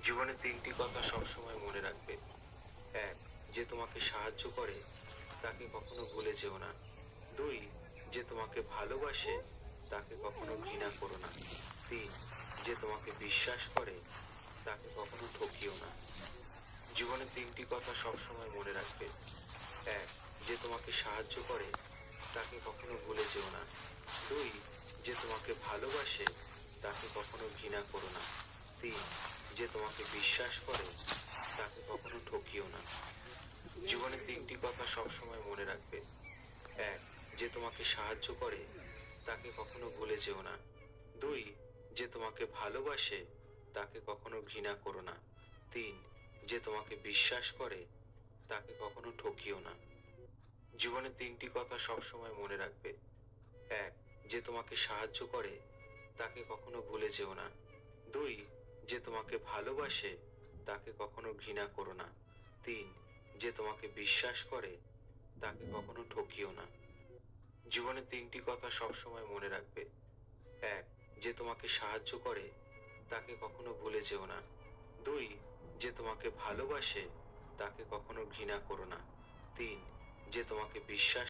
জীবনে তিনটি কথা সবসময় মনে রাখবে। এক, যে তোমাকে সাহায্য করে তাকে কখনো ভুলে যেও না। দুই, যে তোমাকে ভালোবাসে তাকে কখনো ঘৃণা করো না। তিন, যে তোমাকে বিশ্বাস করে তাকে কখনো ঠকিও না। জীবনে তিনটি কথা সবসময় মনে রাখবে। এক, যে তোমাকে সাহায্য করে তাকে কখনো ভুলে যেও না। দুই, যে তোমাকে ভালোবাসে তাকে কখনো ঘৃণা করো না। তিন, যে তোমাকে বিশ্বাস করে তাকে কখনো ঠকিও না। জীবনে তিনটি কথা সবসময় মনে রাখবে। এক, যে তোমাকে সাহায্য করে তাকে কখনো ভুলে যেও না। দুই, যে তোমাকে ভালোবাসে তাকে কখনো ঘৃণা করো না। তিন, যে তোমাকে বিশ্বাস করে তাকে কখনো ঠকিও না। জীবনে তিনটি কথা সবসময় মনে রাখবে। এক, যে তোমাকে সাহায্য করে তাকে কখনো ভুলে যেও না। দুই, যে তোমাকে ভালোবাসে তাকে কখনো ঘৃণা করো না। তিন, যে তোমাকে বিশ্বাস করে তাকে কখনো ঠকিও না। জীবনে তিনটি কথা সবসময় মনে রাখবে। এক, যে তোমাকে সাহায্য করে তাকে কখনো ভুলে যেও না। দুই, যে তোমাকে ভালোবাসে তাকে কখনো ঘৃণা করো না। তিন, যে তোমাকে বিশ্বাস